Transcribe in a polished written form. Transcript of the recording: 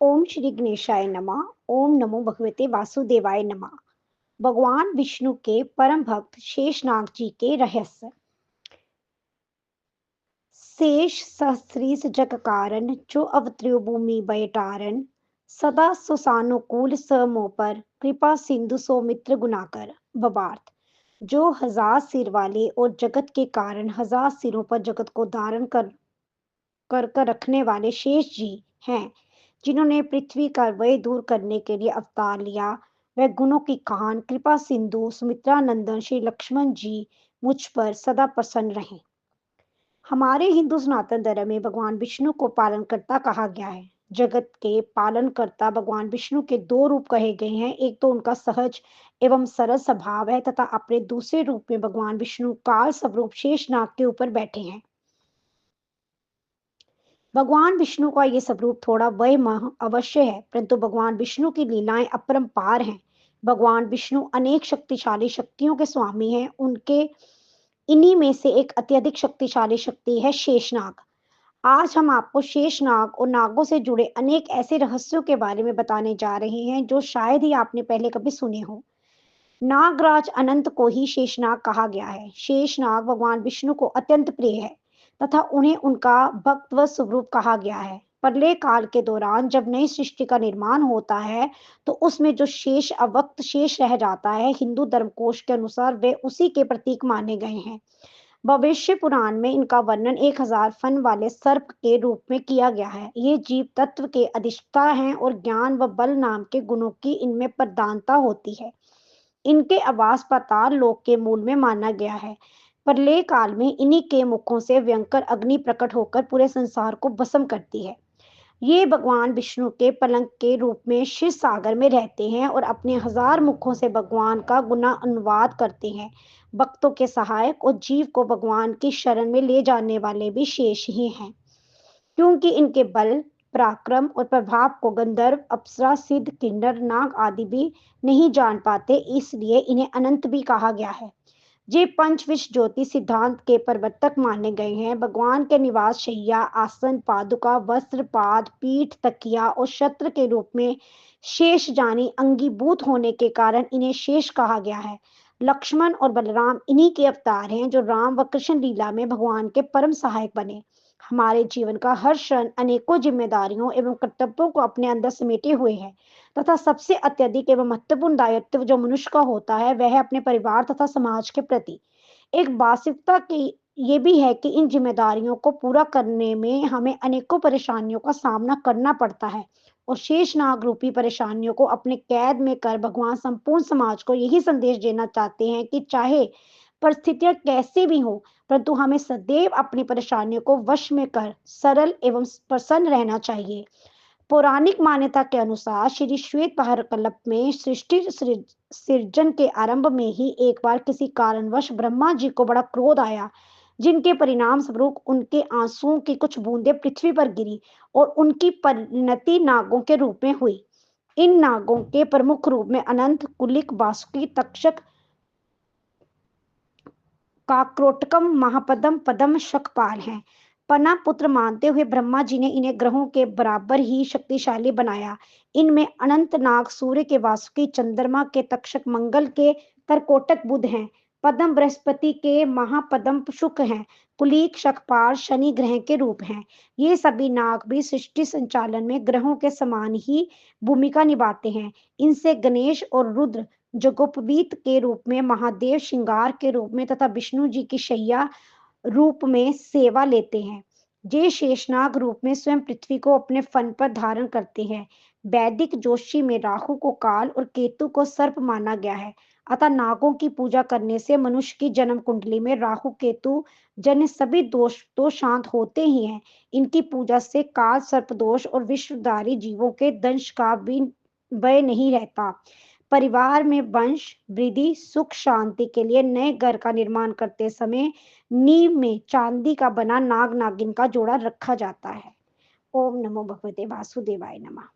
ओम श्री गणेशाय नमः। ओम नमो भगवते वासुदेवाय नमः। भगवान विष्णु के परम भक्त शेषनाग जी के रहस्य। शेष सहस्रीस जग कारण जो अवतर्यो भूमि बैठारन सदा सुसानुकूल समो पर कृपा सिंधु सौमित्र गुणाकर। बबार्थ। जो हजार सिर वाले और जगत के कारण हजार सिरों पर जगत को धारण कर रखने वाले शेष जी हैं, जिन्होंने पृथ्वी का वय दूर करने के लिए अवतार लिया। वह गुणों की कहान कृपा सिंधु सुमित्रा नंदन श्री लक्ष्मण जी मुझ पर सदा प्रसन्न रहे। हमारे हिंदू सनातन धर्म में भगवान विष्णु को पालनकर्ता कहा गया है। जगत के पालनकर्ता भगवान विष्णु के दो रूप कहे गए हैं। एक तो उनका सहज एवं सरल स्वभाव है तथा अपने दूसरे रूप में भगवान विष्णु काल स्वरूप शेषनाग के ऊपर बैठे हैं। भगवान विष्णु का ये स्वरूप थोड़ा वयमह अवश्य है, परंतु भगवान विष्णु की लीलाएं अपरंपार हैं। भगवान विष्णु अनेक शक्तिशाली शक्तियों के स्वामी हैं। उनके इन्हीं में से एक अत्यधिक शक्तिशाली शक्ति है शेषनाग। आज हम आपको शेषनाग और नागों से जुड़े अनेक ऐसे रहस्यों के बारे में बताने जा रहे हैं जो शायद ही आपने पहले कभी सुने हो। नागराज अनंत को ही शेषनाग कहा गया है। शेषनाग भगवान विष्णु को अत्यंत प्रिय है तथा उन्हें उनका भक्त व स्वरूप कहा गया है। प्रलय काल के दौरान जब नई सृष्टि का निर्माण होता है तो उसमें जो शेष अवक्त शेष रह जाता है, हिंदू धर्मकोश के अनुसार वे उसी के प्रतीक माने गए हैं। भविष्य पुराण में इनका वर्णन 1000 फन वाले सर्प के रूप में किया गया है। ये जीव तत्व के अधिष्ठा हैं और ज्ञान व बल नाम के गुणों की इनमें प्रधानता होती है। इनके आवास पाताल लोक के मूल में माना गया है। प्रलय काल में इन्हीं के मुखों से भयंकर अग्नि प्रकट होकर पूरे संसार को भस्म करती है। ये भगवान विष्णु के पलंग के रूप में शिव सागर में रहते हैं और अपने हजार मुखों से भगवान का गुना अनुवाद करते हैं। भक्तों के सहायक और जीव को भगवान की शरण में ले जाने वाले भी शेष ही हैं। क्योंकि इनके बल, पराक्रम और प्रभाव को गंधर्व, अप्सरा, सिद्ध, किन्नर, नाग आदि भी नहीं जान पाते, इसलिए इन्हें अनंत भी कहा गया है। ये पंचविश ज्योति सिद्धांत के प्रवर्तक माने गए हैं। भगवान के निवास शैया, आसन, पादुका, वस्त्र, पाद, पीठ, तकिया और छत्र के रूप में शेष जानी अंगीभूत होने के कारण इन्हें शेष कहा गया है। लक्ष्मण और बलराम इन्हीं के अवतार हैं जो राम व कृष्ण लीला में भगवान के परम सहायक बने। हमारे जीवन का हर क्षण अनेकों जिम्मेदारियों एवं कर्तव्यों को अपने अंदर समेटे हुए है तथा सबसे अत्यधिक एवं महत्वपूर्ण दायित्व जो मनुष्य का होता है वह है अपने परिवार तथा समाज के प्रति। एक वास्तविकता की ये भी है कि इन जिम्मेदारियों को पूरा करने में हमें अनेकों परेशानियों का सामना करना पड़ता है और शेषनाग रूपी परेशानियों को अपने कैद में कर भगवान संपूर्ण समाज को यही संदेश देना चाहते हैं कि चाहे परिस्थितियां कैसे भी हो, परंतु हमें सदैव अपनी परेशानियों को वश में कर सरल एवं प्रसन्न रहना चाहिए। पौराणिक मान्यता के अनुसार श्री श्वेत कल्प में सृष्टि सृजन के आरंभ में ही एक बार किसी कारणवश ब्रह्मा जी को बड़ा क्रोध आया, जिनके परिणाम स्वरूप उनके आंसुओं की कुछ बूंदें पृथ्वी पर गिरी और उनकी परिणति नागों के रूप में हुई। इन नागों के प्रमुख रूप में अनंत, कुलिक, वासुकी, तक्षक, काक्रोटकम, महापदम, पदम, शकपाल हैं। पना पुत्र मानते हुए ब्रह्मा जी ने इन्हें ग्रहों के बराबर ही शक्तिशाली बनाया। इनमें अनंत नाग सूर्य के, वासुकी चंद्रमा के, तक्षक मंगल के, करकोटक बुध हैं। पद्म बृहस्पति के, महापद्म शुक्र हैं। कुलीक शकपाल शनि ग्रह के रूप हैं। ये सभी नाग भी सृष्टि संचालन में ग्रहों के समान ही भूमिका निभाते हैं। इनसे गणेश और रुद्र जगोपवीत के रूप में, महादेव श्रृंगार के रूप में तथा विष्णु जी की शैया रूप में सेवा लेते हैं। जे शेषनाग रूप में स्वयं पृथ्वी को अपने फन पर धारण करते हैं। वैदिक ज्योतिषी में राहु को काल और केतु को सर्प माना गया है। अतः नागों की पूजा करने से मनुष्य की जन्म कुंडली में राहु केतु जन्य सभी दोष तो शांत होते ही हैं। इनकी पूजा से काल सर्प दोष और विश्वधारी जीवों के दंश का भी भय नहीं रहता। परिवार में वंश वृद्धि, सुख, शांति के लिए नए घर का निर्माण करते समय नींव में चांदी का बना नाग नागिन का जोड़ा रखा जाता है। ओम नमो भगवते वासुदेवाय नमः।